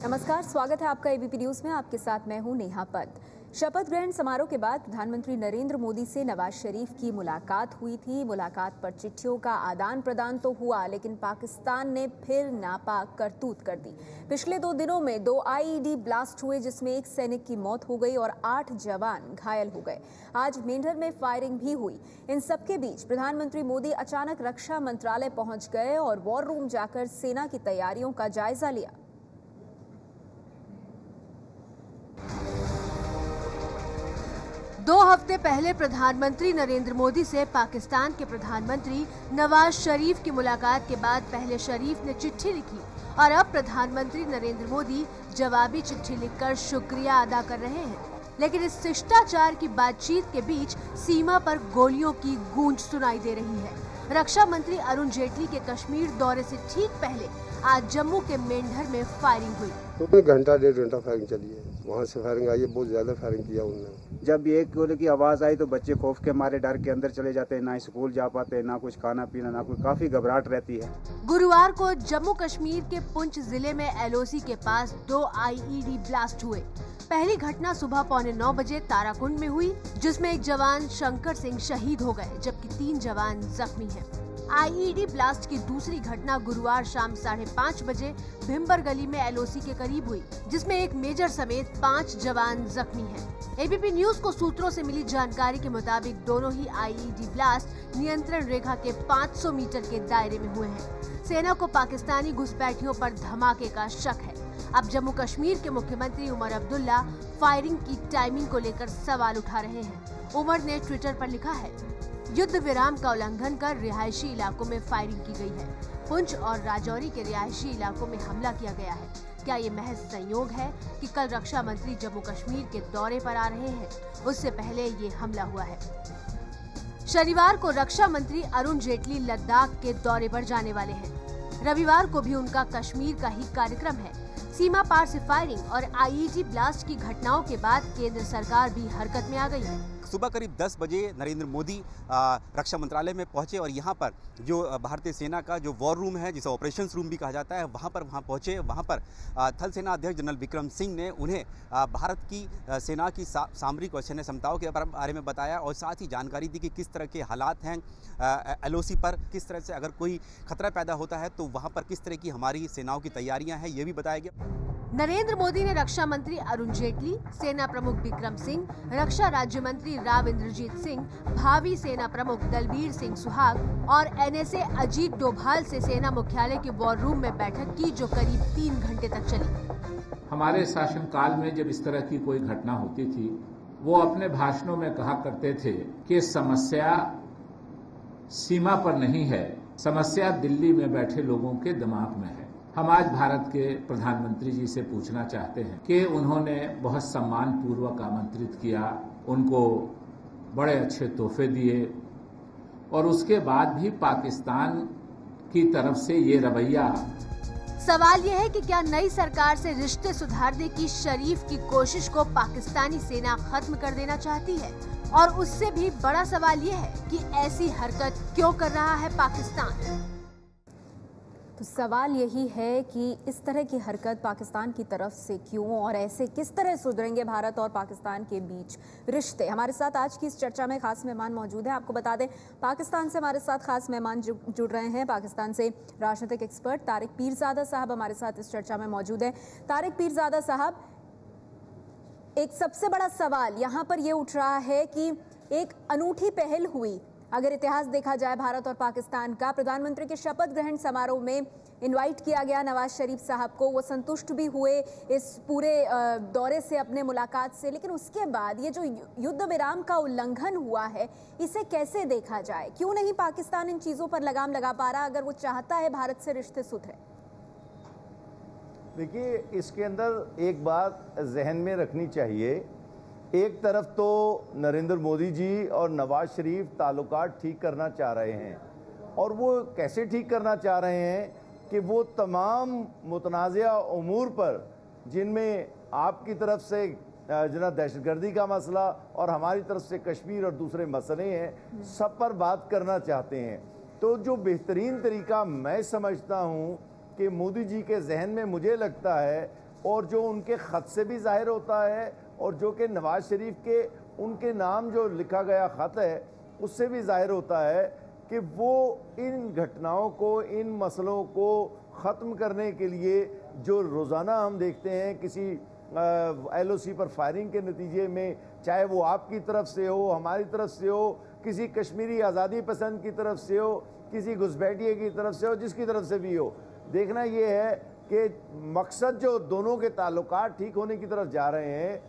नमस्कार, स्वागत है आपका एबीपी न्यूज में। आपके साथ मैं हूं नेहा पंत। शपथ ग्रहण समारोह के बाद प्रधानमंत्री नरेंद्र मोदी से नवाज शरीफ की मुलाकात हुई थी। मुलाकात पर चिट्ठियों का आदान प्रदान तो हुआ, लेकिन पाकिस्तान ने फिर नापाक करतूत कर दी। पिछले 2 दिनों में 2 आईईडी ब्लास्ट हुए, जिसमें 1 सैनिक की मौत हो गई और 8 जवान घायल हो गए। आज मेंढर में फायरिंग भी हुई। इन सबके बीच प्रधानमंत्री मोदी अचानक रक्षा मंत्रालय पहुंच गए और वॉर रूम जाकर सेना की तैयारियों का जायजा लिया। 2 हफ्ते पहले प्रधानमंत्री नरेंद्र मोदी से पाकिस्तान के प्रधानमंत्री नवाज शरीफ की मुलाकात के बाद पहले शरीफ ने चिट्ठी लिखी और अब प्रधानमंत्री नरेंद्र मोदी जवाबी चिट्ठी लिखकर शुक्रिया अदा कर रहे हैं। लेकिन इस शिष्टाचार की बातचीत के बीच सीमा पर गोलियों की गूंज सुनाई दे रही है। रक्षा मंत्री अरुण जेटली के कश्मीर दौरे से ठीक पहले आज जम्मू के मेंढर में फायरिंग हुई। तो घंटा 1.5 घंटा फायरिंग चली है। वहाँ से फायरिंग आई है, बहुत ज्यादा फायरिंग किया उन्होंने। जब एक गोले की आवाज आई तो बच्चे खौफ के मारे डर के अंदर चले जाते हैं, ना स्कूल जा पाते, ना कुछ खाना पीना, ना कोई, काफी घबराहट रहती है। गुरुवार को जम्मू कश्मीर के पुंछ जिले में एलओसी के पास 2 आईईडी ब्लास्ट हुए। पहली घटना सुबह 8:45 बजे ताराकुंड में हुई, जिसमें एक जवान शंकर सिंह शहीद हो गए, जबकि 3 जवान जख्मी हैं। आईईडी ब्लास्ट की दूसरी घटना गुरुवार शाम 5:30 बजे भिम्बर गली में एलओसी के करीब हुई, जिसमें एक मेजर समेत 5 जवान जख्मी हैं। एबीपी न्यूज को सूत्रों से मिली जानकारी के मुताबिक दोनों ही आईईडी ब्लास्ट नियंत्रण रेखा के 500 मीटर के दायरे में हुए हैं। सेना को पाकिस्तानी घुसपैठियों पर धमाके का शक है। अब जम्मू कश्मीर के मुख्यमंत्री उमर अब्दुल्ला फायरिंग की टाइमिंग को लेकर सवाल उठा रहे हैं। उमर ने ट्विटर पर लिखा है, युद्ध विराम का उल्लंघन कर रिहायशी इलाकों में फायरिंग की गई है। पुंछ और राजौरी के रिहायशी इलाकों में हमला किया गया है। क्या ये महज संयोग है कि कल रक्षा मंत्री जम्मू कश्मीर के दौरे पर आ रहे हैं? उससे पहले ये हमला हुआ है। शनिवार को रक्षा मंत्री अरुण जेटली लद्दाख के दौरे पर जाने वाले हैं। रविवार को भी उनका कश्मीर का ही कार्यक्रम है। सीमा पार से फायरिंग और आईईडी ब्लास्ट की घटनाओं के बाद केंद्र सरकार भी हरकत में आ गई है। सुबह करीब 10 बजे नरेंद्र मोदी रक्षा मंत्रालय में पहुंचे और यहां पर जो भारतीय सेना का जो वॉर रूम है, जिसे ऑपरेशंस रूम भी कहा जाता है, वहां पहुंचे। वहां पर थल सेना अध्यक्ष जनरल विक्रम सिंह ने उन्हें भारत की सेना की सामरिक और सैन्य क्षमताओं के बारे में बताया और साथ ही जानकारी दी कि किस तरह के हालात हैं एलओसी पर, किस तरह से अगर कोई खतरा पैदा होता है तो वहां पर किस तरह की हमारी सेनाओं की तैयारियां हैं, ये भी बताया गया। नरेंद्र मोदी ने रक्षा मंत्री अरुण जेटली, सेना प्रमुख विक्रम सिंह, रक्षा राज्य मंत्री राव इंद्रजीत सिंह, भावी सेना प्रमुख दलबीर सिंह सुहाग और एनएसए अजीत डोभाल से सेना मुख्यालय के वॉर रूम में बैठक की, जो करीब 3 घंटे तक चली। हमारे शासनकाल में जब इस तरह की कोई घटना होती थी, वो अपने भाषणों में कहा करते थे कि समस्या सीमा पर नहीं है, समस्या दिल्ली में बैठे लोगों के दिमाग में है। हम आज भारत के प्रधानमंत्री जी से पूछना चाहते हैं कि उन्होंने बहुत सम्मान पूर्वक आमंत्रित किया, उनको बड़े अच्छे तोहफे दिए और उसके बाद भी पाकिस्तान की तरफ से ये रवैया। सवाल यह है कि क्या नई सरकार से रिश्ते सुधारने की शरीफ की कोशिश को पाकिस्तानी सेना खत्म कर देना चाहती है? और उससे भी बड़ा सवाल यह है कि ऐसी हरकत क्यों कर रहा है पाकिस्तान? तो सवाल यही है कि इस तरह की हरकत पाकिस्तान की तरफ से क्यों, और ऐसे किस तरह सुधरेंगे भारत और पाकिस्तान के बीच रिश्ते। हमारे साथ आज की इस चर्चा में खास मेहमान मौजूद हैं। आपको बता दें, पाकिस्तान से हमारे साथ खास मेहमान जुड़ रहे हैं। पाकिस्तान से राजनीतिक एक्सपर्ट तारिक पीरजादा साहब हमारे साथ इस चर्चा में मौजूद हैं। तारिक पीरजादा साहब, एक सबसे बड़ा सवाल यहाँ पर ये उठ रहा है कि एक अनूठी पहल हुई, अगर इतिहास देखा जाए भारत और पाकिस्तान का। प्रधानमंत्री के शपथ ग्रहण समारोह में इनवाइट किया गया नवाज शरीफ साहब को, वो संतुष्ट भी हुए इस पूरे दौरे से, अपने मुलाकात से। लेकिन उसके बाद ये जो युद्ध विराम का उल्लंघन हुआ है, इसे कैसे देखा जाए? क्यों नहीं पाकिस्तान इन चीजों पर लगाम लगा पा रहा अगर वो चाहता है भारत से रिश्ते सुधरे? देखिए, इसके अंदर एक बात जहन में रखनी चाहिए। एक तरफ तो नरेंद्र मोदी जी और नवाज शरीफ ताल्लुकात ठीक करना चाह रहे हैं, और वो कैसे ठीक करना चाह रहे हैं कि वो तमाम मुतनाज़ा उमूर पर, जिनमें आपकी तरफ से जना दहशतगर्दी का मसला और हमारी तरफ से कश्मीर और दूसरे मसले हैं, सब पर बात करना चाहते हैं। तो जो बेहतरीन तरीका मैं समझता हूँ कि मोदी जी के जहन में, मुझे लगता है और जो उनके खत से भी जाहिर होता है और जो कि नवाज शरीफ के उनके नाम जो लिखा गया खत है उससे भी जाहिर होता है कि वो इन घटनाओं को, इन मसलों को ख़त्म करने के लिए जो रोज़ाना हम देखते हैं किसी LOC पर फायरिंग के नतीजे में, चाहे वो आपकी तरफ से हो, हमारी तरफ से हो, किसी कश्मीरी आज़ादी पसंद की तरफ से हो, किसी घुसपैठिए की तरफ से हो, जिसकी तरफ से भी हो, देखना ये है कि मकसद जो दोनों के ताल्लुकात ठीक होने की तरफ जा रहे हैं,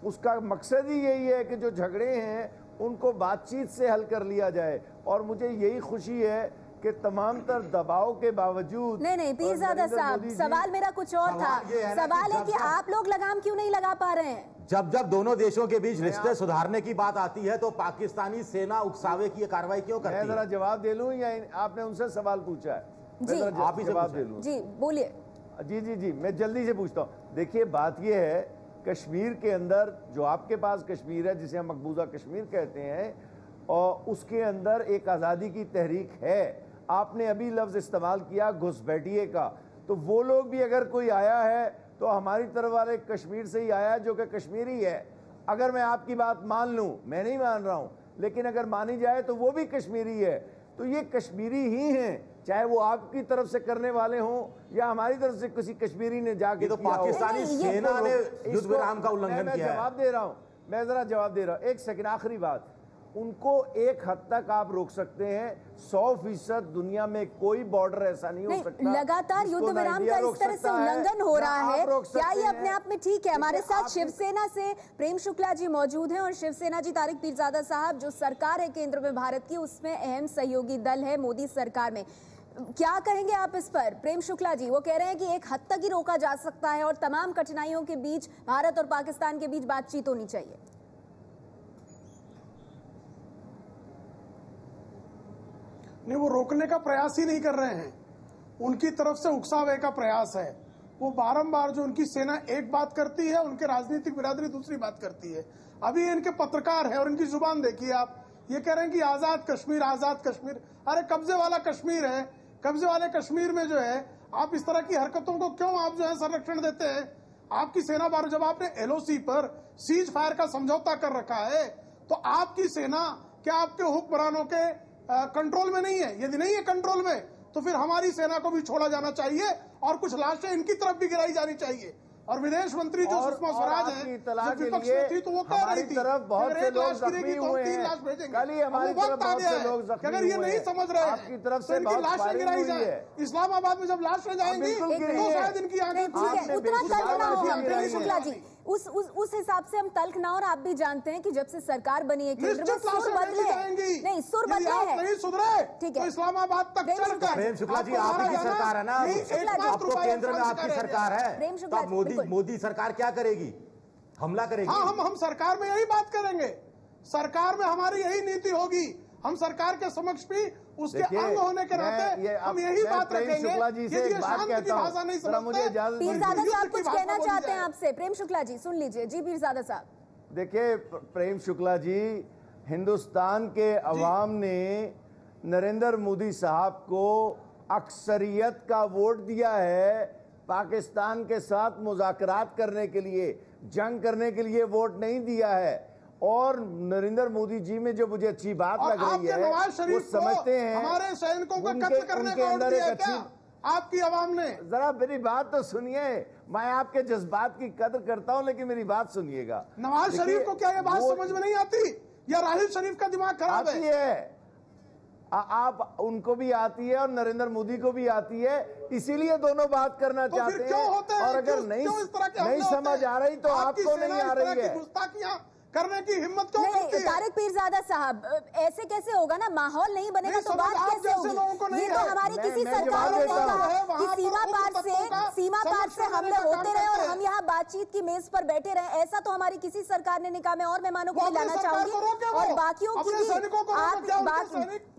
उसका मकसद ही यही है कि जो झगड़े हैं उनको बातचीत से हल कर लिया जाए। और मुझे यही खुशी है कि तमाम तर दबाव के बावजूद नहीं पीरजादा साहब, सवाल मेरा कुछ और था। सवाल है कि आप लोग लगाम क्यों नहीं लगा पा रहे हैं? जब दोनों देशों के बीच रिश्ते सुधारने की बात आती है तो पाकिस्तानी सेना उकसावे की कार्रवाई क्यों करती है? मैं जरा जवाब दे लूं या आपने उनसे सवाल पूछा है? जी आप ही जवाब दे लूं। जी बोलिए। जी मैं जल्दी से पूछता हूँ। देखिए बात यह है, कश्मीर के अंदर जो आपके पास कश्मीर है जिसे हम मकबूजा कश्मीर कहते हैं, और उसके अंदर एक आज़ादी की तहरीक है। आपने अभी लफ्ज़ इस्तेमाल किया घुसपैठिए का, तो वो लोग भी अगर कोई आया है तो हमारी तरफ वाले कश्मीर से ही आया है जो कि कश्मीरी है। अगर मैं आपकी बात मान लूं, मैं नहीं मान रहा हूं, लेकिन अगर मानी जाए तो वो भी कश्मीरी है। तो ये कश्मीरी ही हैं, चाहे वो आपकी तरफ से करने वाले हों या हमारी तरफ से किसी कश्मीरी ने जाके तो पाकिस्तानी सेना ने युद्ध विराम का उल्लंघन किया है। जवाब दे रहा हूं, मैं जरा जवाब दे रहा हूं। एक सेकंड, आखिरी बात, उनको एक हद तक आप रोक सकते हैं, 100% दुनिया में कोई बॉर्डर ऐसा नहीं हो सकता। लगातार युद्ध विराम का इस तरह से उल्लंघन हो रहा है, क्या ये अपने आप में ठीक है? हमारे साथ शिवसेना से प्रेम शुक्ला जी मौजूद हैं और शिवसेना जी तारिक पीरजादा साहब, जो सरकार है केंद्र में भारत की, उसमें अहम सहयोगी दल है मोदी सरकार में। क्या कहेंगे आप इस पर? प्रेम शुक्ला जी वो कह रहे हैं कि एक हद तक ही रोका जा सकता है और तमाम कठिनाइयों के बीच भारत और पाकिस्तान के बीच बातचीत होनी चाहिए। नहीं, वो रोकने का प्रयास ही नहीं कर रहे हैं, उनकी तरफ से उकसावे का प्रयास है। वो बारंबार जो उनकी सेना एक बात करती है, उनके राजनीतिक बिरादरी दूसरी बात करती है। अभी इनके पत्रकार है और इनकी जुबान देखिए आप, ये कह रहे हैं कि आजाद कश्मीर, आजाद कश्मीर। अरे कब्जे वाला कश्मीर है, कब्जे वाले कश्मीर में जो है आप इस तरह की हरकतों को क्यों आप जो है संरक्षण देते हैं? आपकी सेना बार जब आपने LOC पर सीज फायर का समझौता कर रखा है तो आपकी सेना क्या आपके हुक्मरानों के कंट्रोल में नहीं है? यदि नहीं है कंट्रोल में तो फिर हमारी सेना को भी छोड़ा जाना चाहिए और कुछ लाशें इनकी तरफ भी गिराई जानी चाहिए। और विदेश मंत्री जो सुषमा स्वराज है, जो विपक्ष में थी, तो वो कह रही थी तरफ बहुत से लोग जख्मी हुए हैं, कल ही हमारी तरफ बहुत से लोग जख्मी हुए हैं। अगर ये नहीं समझ रहे हैं आपकी तरफ से इनकी लाशें गिराई जाए। इस्लामाबाद में जब लाशें जाएंगी तो शायद इनकी आंखें उतना तल्ख ना हो हम। प्रेम शुक्ला जी उस हिसाब से हम तल्ख ना, और आप भी जानते हैं कि जब से सरकार बनी है केंद्र में सुर बदले हैं। नहीं, सुर बदले हैं, नहीं सुधरे ठीक है, तो इस्लामाबाद तक चलकर। प्रेम शुक्ला जी आप ही की सरकार है ना, अब तो केंद्र में आपकी सरकार है, तो मोदी सरकार क्या करेगी? हमला करेगी? हाँ, हम सरकार में यही बात करेंगे, सरकार में हमारी यही नीति होगी। हम सरकार के समक्ष भी उसके अंग होने के नाते हम यही बात रखेंगे। यदि शांति की भाषा नहीं समझते। पीरजादा साहब कुछ कहना चाहते हैं आपसे? प्रेम शुक्ला जी सुन लीजिए। जी पीरजादा साहब। देखिए प्रेम शुक्ला जी, हिंदुस्तान के अवाम ने नरेंद्र मोदी साहब को अक्सरियत का वोट दिया है, पाकिस्तान के साथ मुज़ाकरात करने के लिए, जंग करने के लिए वोट नहीं दिया है। और नरेंद्र मोदी जी में जो मुझे अच्छी बात लग रही है, वो समझते हैं हमारे सैनिकों को कत्ल करने का वोट दिया क्या आपकी आवाम ने? जरा मेरी बात तो सुनिए, मैं आपके जज्बात की कदर करता हूं, लेकिन मेरी बात सुनिएगा। नवाज शरीफ को क्या ये बात समझ में नहीं आती, या राहुल शरीफ का दिमाग खराब है? आप उनको भी आती है और नरेंद्र मोदी को भी आती है, इसीलिए दोनों बात करना चाहते हैं। और अगर नहीं समझ आ रही तो आपको नहीं आ रही है करने की हिम्मत क्यों करती है? तारिक पीरजादा साहब, ऐसे कैसे होगा ना, माहौल नहीं बनेगा तो बात कैसे होगी? ये तो हमारी किसी सरकार ने कहा कि सीमा पार से हमले होते रहे और हम यहाँ बातचीत की मेज पर बैठे रहे, ऐसा तो हमारी किसी सरकार ने नहीं कहा। मैं और मेहमानों को भी लाना चाहूंगी और बाकियों की भी आप बात,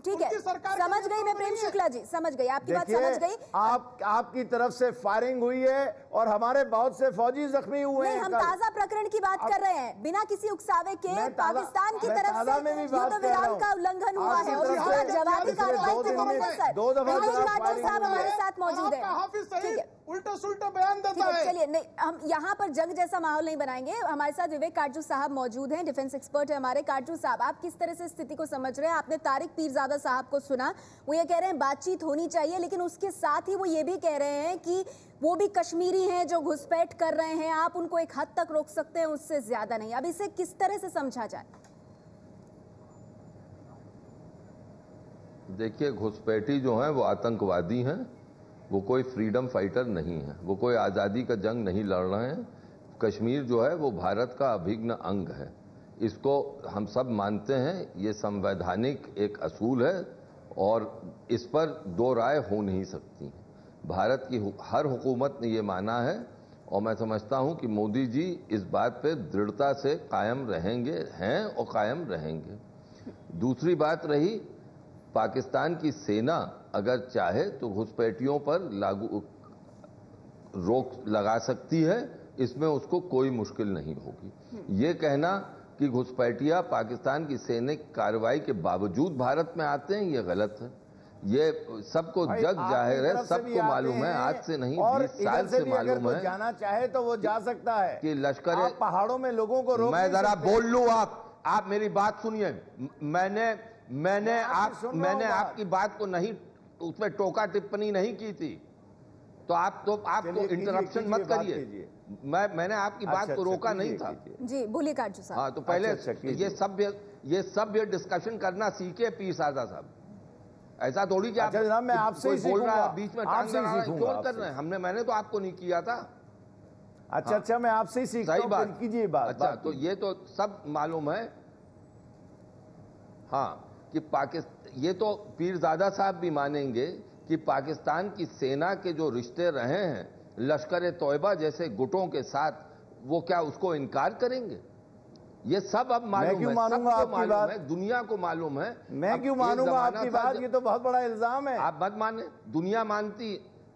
ठीक है, समझ गई मैं प्रेम शुक्ला जी, समझ गई आपकी बात, समझ गई। आपकी तरफ से फायरिंग हुई है और हमारे बहुत से फौजी जख्मी हुए हैं। हम ताजा प्रकरण की बात कर रहे हैं, बिना किसी उकसावे के पाकिस्तान की तरफ से युद्ध विराम का उल्लंघन हुआ है और उसके बाद जवाबी कार्रवाई पे विवेक साहब हमारे साथ मौजूद है। उल्टा सुल्टा बयान देता है। चलिए, नहीं, हम यहाँ पर जंग जैसा माहौल नहीं बनाएंगे। हमारे साथ विवेक काटजू साहब मौजूद हैं, डिफेंस एक्सपर्ट है हमारे। काटजू साहब, आप किस तरह से स्थिति को समझ रहे हैं? आपने तारिक पीरजादा साहब को सुना, वो ये कह रहे हैं बातचीत होनी चाहिए, लेकिन उसके साथ ही वो ये भी कह रहे हैं कि वो भी कश्मीरी हैं जो घुसपैठ कर रहे हैं, आप उनको एक हद तक रोक सकते हैं, उससे ज्यादा नहीं। अब इसे किस तरह से समझा जाए? देखिए, घुसपैठी जो है वो आतंकवादी हैं, वो कोई फ्रीडम फाइटर नहीं है, वो कोई आज़ादी का जंग नहीं लड़ रहे हैं। कश्मीर जो है वो भारत का अभिन्न अंग है, इसको हम सब मानते हैं, ये संवैधानिक एक असूल है और इस पर दो राय हो नहीं सकती। भारत की हर हुकूमत ने ये माना है और मैं समझता हूं कि मोदी जी इस बात पे दृढ़ता से कायम रहेंगे, हैं और कायम रहेंगे। दूसरी बात रही, पाकिस्तान की सेना अगर चाहे तो घुसपैठियों पर रोक लगा सकती है, इसमें उसको कोई मुश्किल नहीं होगी। ये कहना कि घुसपैठिया पाकिस्तान की सैनिक कार्रवाई के बावजूद भारत में आते हैं, ये गलत है। ये सबको जग जाहिर है, सबको मालूम है, आज से नहीं 20 साल से मालूम है। जाना चाहे तो वो जा सकता है कि लश्कर पहाड़ों में लोगों को रोक। मैं जरा बोल लूं, आप मेरी बात सुनिए। मैंने आपकी बात को नहीं, उसमें टोका टिप्पणी नहीं की थी, तो आपको इंटरप्शन मत करिए। मैंने आपकी बात को रोका नहीं था। जी बोलिए काटजू साहब। हाँ, तो पहले ये सभ्य डिस्कशन करना सीखे पीरजादा साहब। ऐसा थोड़ी कि आप मैं आपसे बोल रहा है बीच में क्यों कर रहे हैं? मैंने तो आपको नहीं किया था। अच्छा, मैं आपसे ही सीखता हूं, सही बात कीजिए बात। अच्छा, तो ये तो सब मालूम है, हाँ, कि ये तो पीरजादा साहब भी मानेंगे कि पाकिस्तान की सेना के जो रिश्ते रहे हैं लश्कर तौयबा जैसे गुटों के साथ, वो क्या उसको इनकार करेंगे? ये सब अब मालूम है, सबको मालूम है, दुनिया को मालूम है। मैं क्यों मानूंगा आपकी बात? ये तो बहुत बड़ा इल्जाम है। आप मत माने, दुनिया मानती।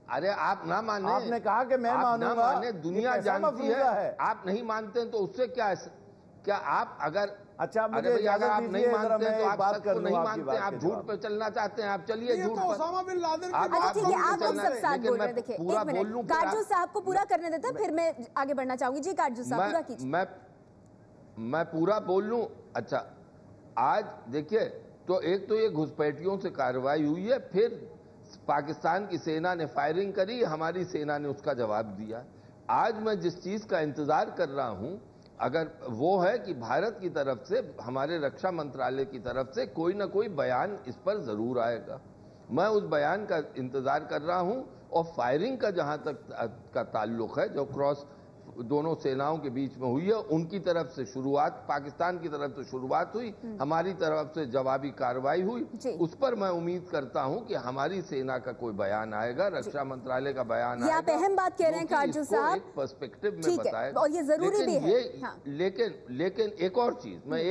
अरे आप ना माने, आपने कहा कि मैं मानूंगा, दुनिया जानती है, आप नहीं मानते हैं तो उससे क्या आप अगर अच्छा मुझे अगर आप नहीं मानते हैं तो आप बात को नहीं मानते, आप झूठ पे चलना चाहते हैं, आप चलिए झूठ पर। ओसामा बिन लादेन आप लोग सब साथ बोल रहे हैं। देखिए, एक मिनट, काटजू साहब को पूरा करने देते हैं, फिर मैं आगे बढ़ना चाहूंगी। जी काटजू साहब, पूरा कीजिए। मैं पूरा बोल लूं। अच्छा, आज देखिए, तो एक तो ये घुसपैठियों से कार्रवाई हुई है, फिर पाकिस्तान की सेना ने फायरिंग करी, हमारी सेना ने उसका जवाब दिया। आज मैं जिस चीज का इंतजार कर रहा हूं, अगर वो है कि भारत की तरफ से, हमारे रक्षा मंत्रालय की तरफ से कोई ना कोई बयान इस पर जरूर आएगा। मैं उस बयान का इंतजार कर रहा हूं। और फायरिंग का जहां तक का ताल्लुक है, जो क्रॉस दोनों सेनाओं के बीच में हुई है, उनकी तरफ से शुरुआत, पाकिस्तान की तरफ से शुरुआत हुई, हमारी तरफ से जवाबी कार्रवाई हुई। उस पर मैं उम्मीद करता हूं कि हमारी सेना का कोई बयान आएगा, रक्षा मंत्रालय का बयान आएगा। आप अहम बात कह रहे हैं काटजू साहब, एक पर्सपेक्टिव में बताएगा, और ये जरूरी भी है। लेकिन एक और चीज मैं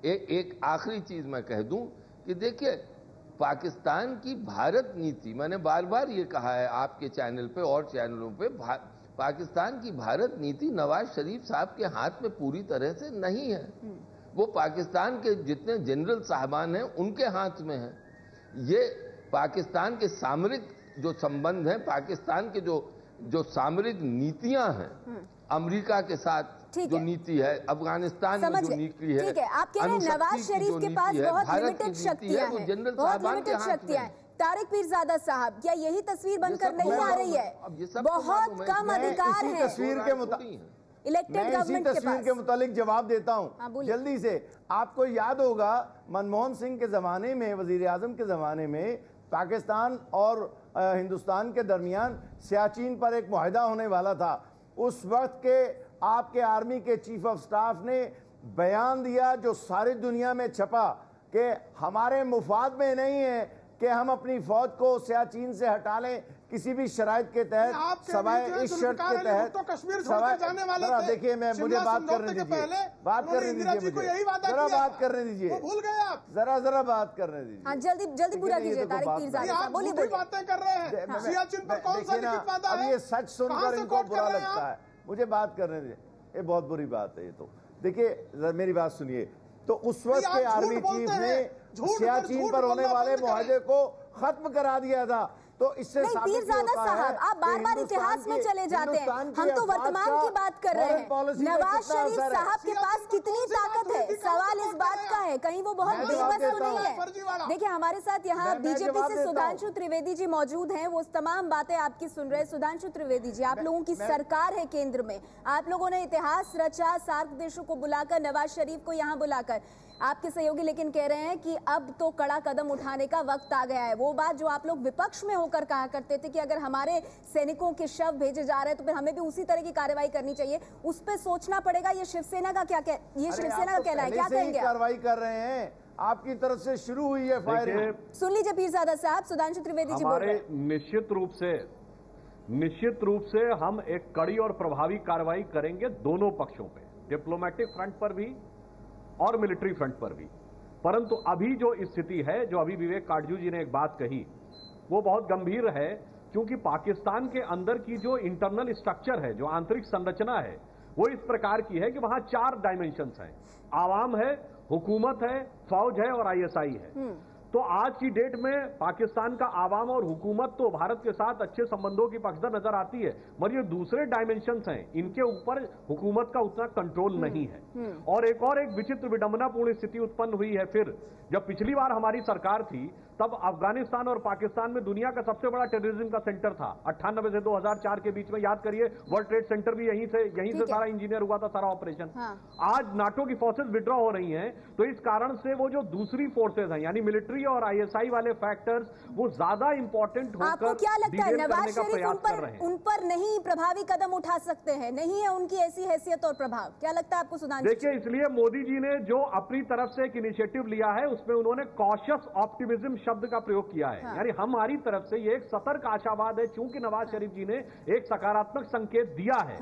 एक आखिरी चीज मैं कह दूं कि देखिए, पाकिस्तान की भारत नीति, मैंने बार बार ये कहा है आपके चैनल पे और चैनलों पे, पाकिस्तान की भारत नीति नवाज शरीफ साहब के हाथ में पूरी तरह से नहीं है। वो पाकिस्तान के जितने जनरल साहबान हैं उनके हाथ में है। ये पाकिस्तान के सामरिक जो संबंध हैं, पाकिस्तान के जो सामरिक नीतियां हैं, अमेरिका के साथ जो नीति है, अफगानिस्तान में जो नीति है, ठीक है, आप कह रहे हैं नवाज शरीफ के पास बहुत लिमिटेड शक्तियां हैं, बहुत लिमिटेड शक्तियां हैं। तारिक पीरजादा साहब, क्या यही तस्वीर बनकर नहीं आ रही है? बहुत कम अधिकार है तस्वीर के मुताबिक। इलेक्टेड गवर्नमेंट के पास। के मुतालिक जवाब देता हूं जल्दी से। आपको याद होगा मनमोहन सिंह के जमाने में, वजीर आजम के जमाने में, पाकिस्तान और हिंदुस्तान के दरमियान सियाचिन पर एक मुआहदा होने वाला था। उस वक्त के आपके आर्मी के चीफ ऑफ स्टाफ ने बयान दिया जो सारी दुनिया में छपा कि हमारे मुफाद में नहीं है कि हम अपनी फौज को सियाचिन से हटा लें किसी भी शराइत के तहत, सवाए इस शर्त के तहत। तो कश्मीर छोड़कर जाने वाले थे। देखिए, मैं मुझे बात करने दीजिए, बात करने दीजिए, जरा बात करने दीजिए, भूल गए आप, जरा बात करने दीजिए। हाँ, जल्दी पूरा कीजिए तारिक पीरजादा साहब, बोलिए। बातें कर रहे हैं सियाचिन पर, कौन सा लिखित वादा है? अब ये सच सुनकर इनको बुरा लगता है, मुझे बात करने दीजिए। ये बहुत बुरी बात है। ये तो देखिए मेरी बात सुनिए, तो उस वक्त के आर्मी चीफ ने सियाचिन पर होने वाले मुआहदे को खत्म करा दिया था। तो इससे पीरजादा साहब, आप बार बार इतिहास में चले जाते हैं, हम तो वर्तमान की बात कर रहे हैं। नवाज शरीफ साहब के पास कितनी ताकत है, सवाल इस बात का है, कहीं वो बहुत बेबस तो नहीं है। देखिए हमारे साथ यहाँ बीजेपी से सुधांशु त्रिवेदी जी मौजूद हैं, वो तमाम बातें आपकी सुन रहे हैं। सुधांशु त्रिवेदी जी, आप लोगों की सरकार है केंद्र में, आप लोगों ने इतिहास रचा, सार्क देशों को बुलाकर, नवाज शरीफ को यहाँ बुलाकर। आपके सहयोगी लेकिन कह रहे हैं कि अब तो कड़ा कदम उठाने का वक्त आ गया है। वो बात जो आप लोग विपक्ष में होकर कहा करते थे कि अगर हमारे सैनिकों के शव भेजे जा रहे हैं तो फिर हमें भी उसी तरह की कार्रवाई करनी चाहिए, उस पर सोचना पड़ेगा। ये शिवसेना का क्या शिवसेना का कहना है, क्या कहेंगे? कार्रवाई कर रहे हैं, आपकी तरफ से शुरू हुई है फायरिंग। सुन लीजिए पीरजादा साहब, सुधांशु त्रिवेदी जी बोल रहे हैं। निश्चित रूप से हम एक कड़ी और प्रभावी कार्रवाई करेंगे दोनों पक्षों पे, डिप्लोमेटिक फ्रंट पर भी और मिलिट्री फ्रंट पर भी। परंतु अभी जो स्थिति है, जो अभी विवेक काटजू जी ने एक बात कही, वो बहुत गंभीर है, क्योंकि पाकिस्तान के अंदर की जो इंटरनल स्ट्रक्चर है, जो आंतरिक संरचना है, वो इस प्रकार की है कि वहां 4 डायमेंशंस हैं। आवाम है, हुकूमत है, फौज है और आईएसआई है। तो आज की डेट में पाकिस्तान का आवाम और हुकूमत तो भारत के साथ अच्छे संबंधों की पक्षधर नजर आती है, मगर ये दूसरे डायमेंशंस हैं, इनके ऊपर हुकूमत का उतना कंट्रोल नहीं है। और एक विचित्र विडंबनापूर्ण स्थिति उत्पन्न हुई है फिर, जब पिछली बार हमारी सरकार थी तब अफगानिस्तान और पाकिस्तान में दुनिया का सबसे बड़ा टेररिज्म का सेंटर था। 98 से 2004 के बीच में, याद करिए, वर्ल्ड ट्रेड सेंटर भी यहीं से सारा इंजीनियर हुआ था, सारा ऑपरेशन। आज नाटो की फोर्सेस विड्रॉ हो रही हैं, तो इस कारण से वो जो दूसरी फोर्सेस हैं, यानी मिलिट्री और आईएसआई वाले फैक्टर्स, वो ज्यादा इंपॉर्टेंट होकर आपको क्या लगता है नवाज शरीफ उन पर नहीं प्रभावी कदम उठा सकते हैं? नहीं है उनकी ऐसी हैसियत और प्रभाव, क्या लगता है आपको सुधांशु? देखिए, इसलिए मोदी जी ने जो अपनी तरफ से एक इनिशिएटिव लिया है, उसमें उन्होंने कॉशियस ऑप्टिमिज्म शब्द का प्रयोग किया है। यानी हमारी तरफ से ये एक सतर्क आशावाद है, चूंकि नवाज शरीफ जी ने एक सकारात्मक संकेत दिया है,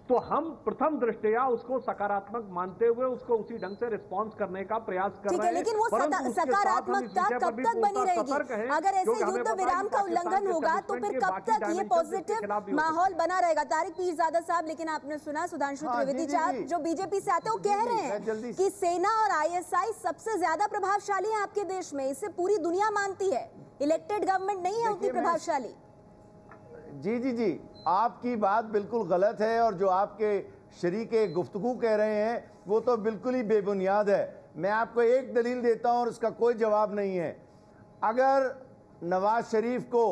तो हम प्रथम दृष्टया उसको सकारात्मक मानते हुए उसको उसी ढंग से रिस्पॉन्स करने का प्रयास कर रहे हैं। लेकिन वो सकारात्मकता कब तक बनी रहेगी? अगर ऐसे युद्ध विराम का उल्लंघन होगा तो फिर कब तक ये पॉजिटिव माहौल बना रहेगा? तारिक पीरजादा साहब, लेकिन आपने सुना सुधांशु त्रिवेदी जी जो बीजेपी से आते हैं, वो कह रहे हैं कि सेना और आईएसआई सबसे ज्यादा प्रभावशाली है आपके देश में, इसे पूरी दुनिया मानती है, इलेक्टेड गवर्नमेंट नहीं है उतनी प्रभावशाली। जी, आपकी बात बिल्कुल गलत है, और जो आपके शरीके गुफ्तगू कह रहे हैं वो तो बिल्कुल ही बेबुनियाद है। मैं आपको एक दलील देता हूं और उसका कोई जवाब नहीं है। अगर नवाज शरीफ को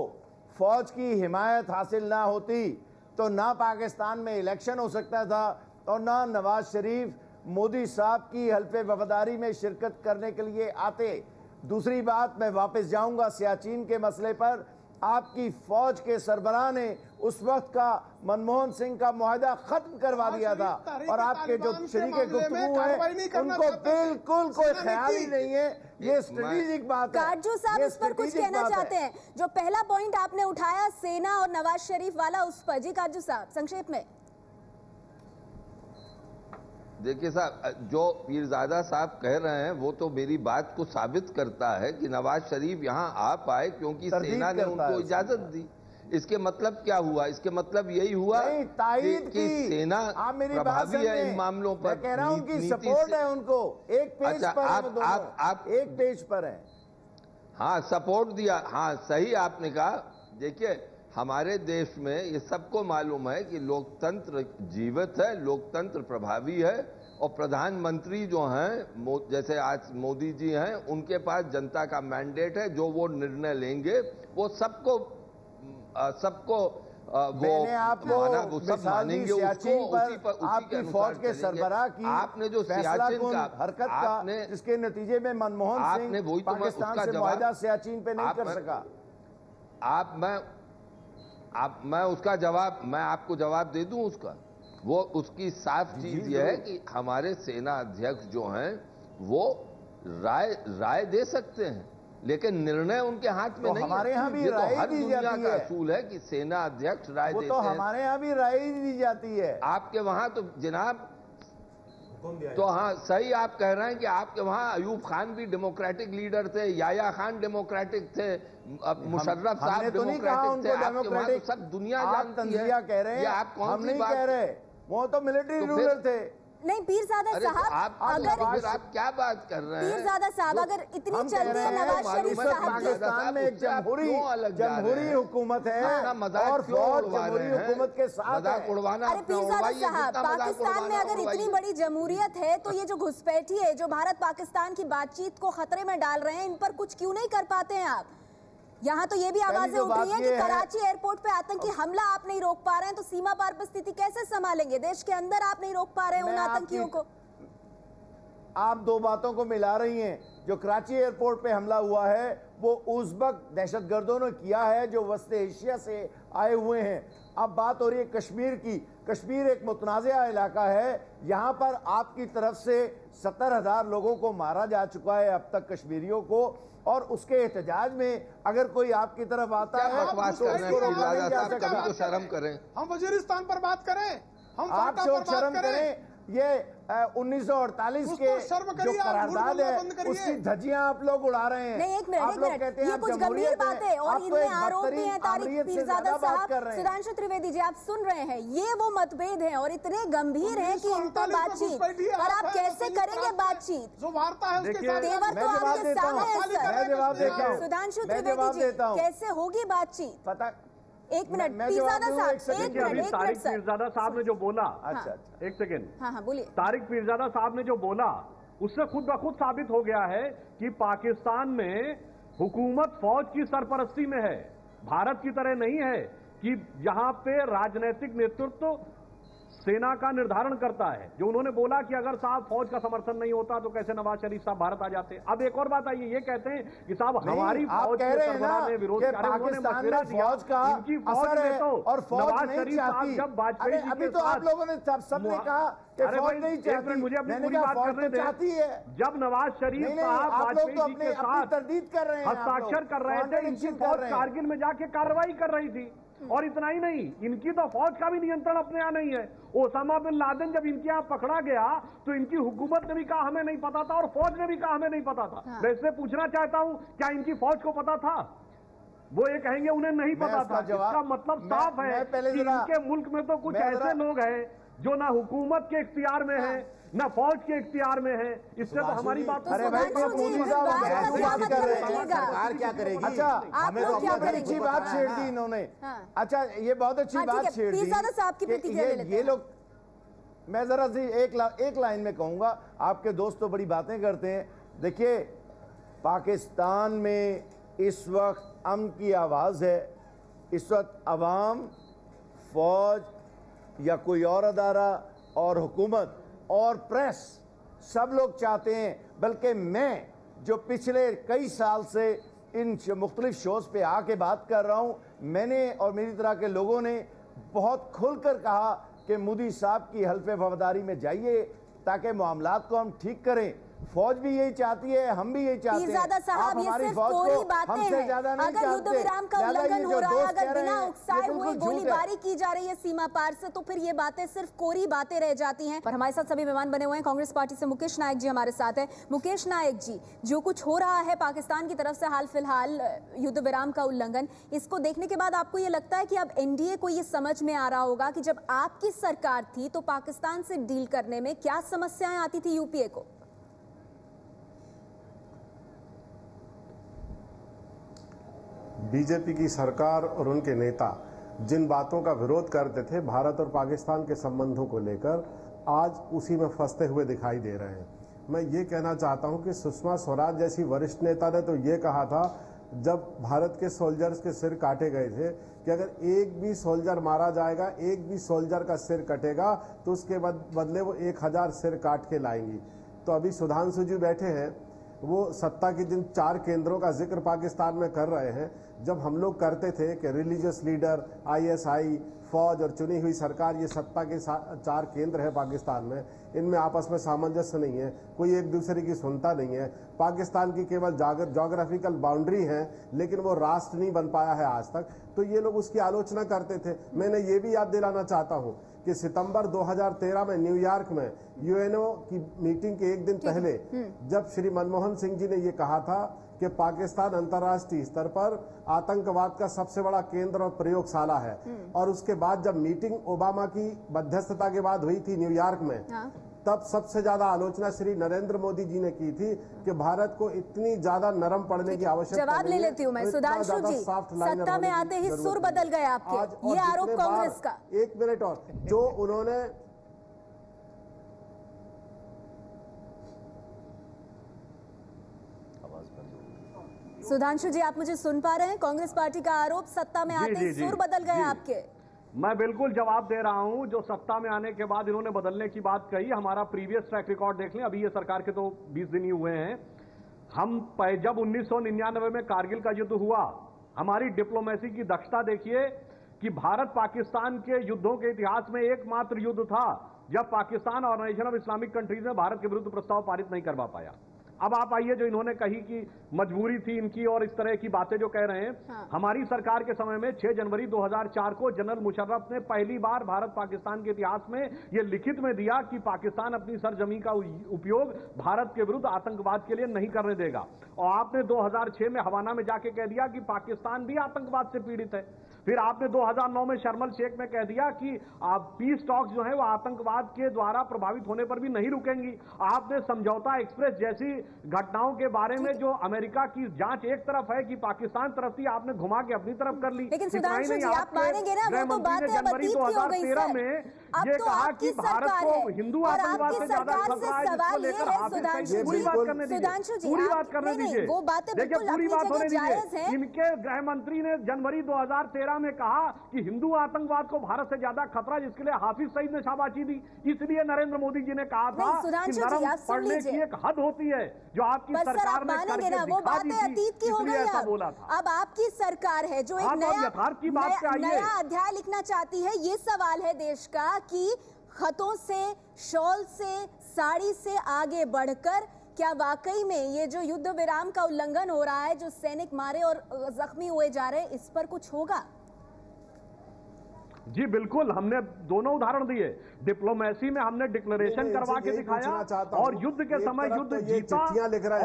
फौज की हिमायत हासिल ना होती तो ना पाकिस्तान में इलेक्शन हो सकता था और ना नवाज शरीफ मोदी साहब की हल्फे वफादारी में शिरकत करने के लिए आते। दूसरी बात, मैं वापस जाऊंगा सियाचिन के मसले पर। आपकी फौज के सरबराह ने उस वक्त का मनमोहन सिंह का मुआहदा खत्म करवा दिया था, और आपके जो शरीके गुफ्तगू है उनको बिल्कुल कोई ख्याल ही नहीं है। ये स्ट्रेटेजिक बात है। काटजू साहब इस पर कुछ कहना चाहते हैं? जो पहला पॉइंट आपने उठाया सेना और नवाज शरीफ वाला, उस पर जी काटजू साहब संक्षेप में। देखिए साहब, जो पीरजादा साहब कह रहे हैं वो तो मेरी बात को साबित करता है कि नवाज शरीफ यहाँ आ पाए क्योंकि सेना ने उनको इजाजत दी। इसके मतलब क्या हुआ? इसके मतलब यही हुआ कि सेना प्रभावी है इन मामलों पर। मैं कह रहा हूं उनकी सपोर्ट है उनको। एक पेज पर आप एक पेज पर है। हाँ, सपोर्ट दिया, हाँ सही आपने कहा। देखिए, हमारे देश में ये सबको मालूम है कि लोकतंत्र जीवित है, लोकतंत्र प्रभावी है, और प्रधानमंत्री जो हैं, जैसे आज मोदी जी हैं, उनके पास जनता का मैंडेट है। जो वो निर्णय लेंगे वो सबको मैंने आपको सब मानेंगे उसको। आपकी फौज के सरबराह की आपने जो सियाचिन का हरकत का, जिसके नतीजे में मनमोहन सिंह पाकिस्तान से मुआहदा सियाचिन पे नहीं कर सका। मैं उसका जवाब, मैं आपको जवाब दे दूं उसका। वो उसकी साफ चीज ये है कि हमारे सेना अध्यक्ष जो हैं वो राय दे सकते हैं, लेकिन निर्णय उनके हाथ में नहीं। हमारे यहाँ भी राय दी जाती है। असूल है कि सेना अध्यक्ष राय देते हैं। तो हमारे यहाँ भी राय दी जाती है। आपके वहां तो जनाब, तो हाँ सही आप कह रहे हैं कि आपके वहां अयूब खान भी डेमोक्रेटिक लीडर थे, याया खान डेमोक्रेटिक थे, मुशर्रफ साहब डेमोक्रेटिक थे। आपके वहां तो सब दुनिया जानती है। कह रहे हैं, आप कौन सी बात कह रहे? वो तो मिलिट्री रूलर थे। नहीं पीरजादा साहब, अगर आप क्या बात कर रहे हैं पीरजादा साहब, अगर इतनी चलती है नवाज शरीफ साहब पाकिस्तान में एक जमहूरी हुकूमत है और फौज जमहूरी हुकूमत के साथ उड़वाना। अरे पीरजादा साहब, पाकिस्तान में अगर इतनी बड़ी जमहूरियत है तो ये जो घुसपैठी है, जो भारत पाकिस्तान की बातचीत को खतरे में डाल रहे हैं, इन पर कुछ क्यों नहीं कर पाते हैं आप? यहाँ तो ये भी आवाजें उठ रही है कि कराची एयरपोर्ट पे आतंकी हमला आप नहीं रोक पा रहे हैं, तो सीमा पार पर स्थिति कैसे संभालेंगे? देश के अंदर आप नहीं रोक पा रहे हैं उन आतंकियों को। आप दो बातों को मिला रही हैं। जो कराची एयरपोर्ट पे हमला हुआ है वो उज़्बक दहशतगर्दों ने किया है जो वस्त एशिया से आए हुए हैं। अब बात हो रही है कश्मीर की। कश्मीर एक मुतनाज़ा इलाका है, यहाँ पर आपकी तरफ से 70,000 लोगों को मारा जा चुका है अब तक कश्मीरियों को, और उसके एहतजाज में अगर कोई आपकी तरफ आता है तो शर्म करें। हम वजीरिस्तान पर बात करें, हम आप शर्म करें। ये 1948 के जो करारदाद है उसकी धज्जियां आप लोग उड़ा रहे हैं। नहीं, एक मिनट, ये कुछ गंभीर बात है और इनमें आरोप भी हैं तारिक पीरजादा साहब। सुधांशु त्रिवेदी जी, आप सुन रहे हैं, ये वो मतभेद हैं और इतने गंभीर हैं कि इन पर बातचीत पर आप कैसे करेंगे बातचीत? जो वार्ता है उसके साथ तेवर तो आपके सामने है सर। मैं जवाब देता हूं, सुधांशु त्रिवेदी जी, कैसे होगी बातचीत? पता एक मिनट पीरजादा साहब, एक मिनट तारिक पीरजादा साहब ने जो बोला, अच्छा एक सेकेंड, हाँ बोलिए। तारिक पीरजादा साहब ने जो बोला उससे खुद ब खुद साबित हो गया है कि पाकिस्तान में हुकूमत फौज की सरपरस्ती में है, भारत की तरह नहीं है कि यहाँ पे राजनीतिक नेतृत्व सेना का निर्धारण करता है। जो उन्होंने बोला कि अगर साहब फौज का समर्थन नहीं होता तो कैसे नवाज शरीफ साहब भारत आ जाते। अब एक और बात आई, ये कहते हैं कि साहब हमारी फौज के सरबराह में विरोध कर रहे हैं, उन्होंने मशवरा दिया इनकी फौज में तो और नवाज शरीफ साहब जब वाजपेयी जी के तो आप लोगों ने सबने कहा कि फौज नहीं चाहती, मुझे अपनी पूरी बात करने दें। जब नवाज शरीफ साहब वाजपेयी जी के साथ तरदीद कर रहे हैं, हस्ताक्षर कर रहे थे, इनकी फौज कारगिल में जाके कार्रवाई कर रही थी। और इतना ही नहीं, इनकी तो फौज का भी नियंत्रण अपने यहाँ नहीं है। ओसामा बिन लादेन जब इनके यहाँ पकड़ा गया तो इनकी हुकूमत ने भी कहा हमें नहीं पता था और फौज ने भी कहा हमें नहीं पता था। मैं इससे पूछना चाहता हूं, क्या इनकी फौज को पता था? वो ये कहेंगे उन्हें नहीं पता था। इसका मतलब साफ है कि इनके मुल्क में तो कुछ ऐसे लोग हैं जो ना हुकूमत के इख्तियार में है ना फौज के इख्तियार में है। इससे तो हमारी बात अरे भाई बात कर रहे हैं, सरकार क्या करेगी? अच्छा, हमें तो बहुत अच्छी बात छेड़ दी इन्होंने। अच्छा, ये बहुत अच्छी बात छेड़ दी ये लोग। मैं जरा सी एक लाइन में कहूंगा, आपके दोस्त तो बड़ी बातें करते हैं। देखिए, पाकिस्तान में इस वक्त अमन की आवाज है। इस वक्त अवाम, फौज या कोई और अदारा और हुकूमत और प्रेस सब लोग चाहते हैं, बल्कि मैं जो पिछले कई साल से इन मुख्तलिफ शोज पे आके बात कर रहा हूँ, मैंने और मेरी तरह के लोगों ने बहुत खुलकर कहा कि मोदी साहब की हल्फे वफादारी में जाइए ताकि मामलात को हम ठीक करें। फौज भी यही चाहती है, हम भी यही चाहते हैं। पीरजादा साहब, ये सिर्फ कोरी बातें हैं। अगर युद्ध विराम का उल्लंघन हो रहा है, अगर बिना उकसाए हुए गोलीबारी की जा रही है सीमा पार से, तो फिर ये बातें सिर्फ कोरी बातें रह जाती हैं। और हमारे साथ सभी मेहमान बने हुए हैं। कांग्रेस पार्टी से मुकेश नायक जी हमारे साथ हैं। मुकेश नायक जी, जो कुछ हो रहा है पाकिस्तान की तरफ से हाल फिलहाल युद्ध विराम का उल्लंघन, इसको देखने के बाद आपको ये लगता है कि अब एनडीए को ये समझ में आ रहा होगा कि जब आपकी सरकार थी तो पाकिस्तान से डील करने में क्या समस्याएं आती थी यूपीए को? बीजेपी की सरकार और उनके नेता जिन बातों का विरोध करते थे भारत और पाकिस्तान के संबंधों को लेकर, आज उसी में फंसते हुए दिखाई दे रहे हैं। मैं ये कहना चाहता हूं कि सुषमा स्वराज जैसी वरिष्ठ नेता ने तो ये कहा था जब भारत के सोल्जर्स के सिर काटे गए थे कि अगर एक भी सोल्जर मारा जाएगा, एक भी सोल्जर का सिर कटेगा तो उसके बदले वो 1000 सिर काट के लाएंगी। तो अभी सुधांशु जी बैठे हैं, वो सत्ता के जिन 4 केंद्रों का जिक्र पाकिस्तान में कर रहे हैं, जब हम लोग करते थे कि रिलीजियस लीडर, आईएसआई, फौज और चुनी हुई सरकार, ये सत्ता के 4 केंद्र है पाकिस्तान में, इनमें आपस में सामंजस्य नहीं है, कोई एक दूसरे की सुनता नहीं है। पाकिस्तान की केवल जोग्राफिकल बाउंड्री है, लेकिन वो राष्ट्र नहीं बन पाया है आज तक। तो ये लोग उसकी आलोचना करते थे। मैंने ये भी याद दिलाना चाहता हूँ कि सितंबर 2013 में न्यूयॉर्क में यूएनओ की मीटिंग के एक दिन पहले जब श्री मनमोहन सिंह जी ने ये कहा था कि पाकिस्तान अंतर्राष्ट्रीय स्तर पर आतंकवाद का सबसे बड़ा केंद्र और प्रयोगशाला है, और उसके बाद जब मीटिंग ओबामा की मध्यस्थता के बाद हुई थी न्यूयॉर्क में, तब सबसे ज्यादा आलोचना श्री नरेंद्र मोदी जी ने की थी कि भारत को इतनी ज्यादा नरम पड़ने की आवश्यकता जवाब ले लेती हूँ मैं। सुधांशु जी, सत्ता में आते ही सुर बदल गए आपके, ये आरोप कांग्रेस का। 1 मिनट और, जो उन्होंने सुधांशु जी, आप मुझे सुन पा रहे हैं? कांग्रेस पार्टी का आरोप, सत्ता में आते ही सुर बदल गए आपके। मैं बिल्कुल जवाब दे रहा हूं। जो सत्ता में आने के बाद इन्होंने बदलने की बात कही, हमारा प्रीवियस ट्रैक रिकॉर्ड देख लें, अभी ये सरकार के तो 20 दिन ही हुए हैं। हम जब 1999 में कारगिल का युद्ध हुआ, हमारी डिप्लोमेसी की दक्षता देखिए कि भारत पाकिस्तान के युद्धों के इतिहास में एकमात्र युद्ध था जब Pakistan organisation of Islamic countries ने भारत के विरुद्ध प्रस्ताव पारित नहीं करवा पाया। अब आप आइए, जो इन्होंने कही कि मजबूरी थी इनकी और इस तरह की बातें जो कह रहे हैं, हमारी सरकार के समय में 6 जनवरी 2004 को जनरल मुशर्रफ ने पहली बार भारत पाकिस्तान के इतिहास में यह लिखित में दिया कि पाकिस्तान अपनी सरजमी का उपयोग भारत के विरुद्ध आतंकवाद के लिए नहीं करने देगा। और आपने 2006 में हवाना में जाके कह दिया कि पाकिस्तान भी आतंकवाद से पीड़ित है। फिर आपने 2009 में शर्म एल शेख में कह दिया कि पीस टॉक्स जो है वो आतंकवाद के द्वारा प्रभावित होने पर भी नहीं रुकेंगी। आपने समझौता एक्सप्रेस जैसी घटनाओं के बारे में, जो अमेरिका की जांच एक तरफ है कि पाकिस्तान तरफ थी, आपने घुमा के अपनी तरफ कर ली। लेकिन सुधांशु जी, आप मानेंगे ना, वो तो बात जनवरी 2013 में ये कहा कि भारत को हिंदू आतंकवाद से ज्यादा खतरा है, जिसको लेकर पूरी बात करने दीजिए, पूरी बात करने दीजिए, देखिए पूरी बात होने दीजिए। इनके गृह मंत्री ने जनवरी 2013 में कहा कि हिंदू आतंकवाद को भारत से ज्यादा खतरा, जिसके लिए हाफिज सईद ने शाबाशी दी। इसलिए नरेंद्र मोदी जी ने कहा था कि नरम पड़ने की एक हद होती है, जो आपकी सरकार ने करके दिखा दी थी, इसलिए ऐसा बोला था। अब आपकी सरकार है जो एक नया अध्याय लिखना चाहती है। ये सवाल है देश का कि खतों से, शॉल से, साड़ी से आगे बढ़कर क्या वाकई में ये जो युद्ध विराम का उल्लंघन हो रहा है, जो सैनिक मारे और जख्मी हुए जा रहे हैं, इस पर कुछ होगा? जी बिल्कुल, हमने दोनों उदाहरण दिए। डिप्लोमेसी में हमने डिक्लेरेशन करवा के दिखाया और युद्ध के समय युद्ध जीता,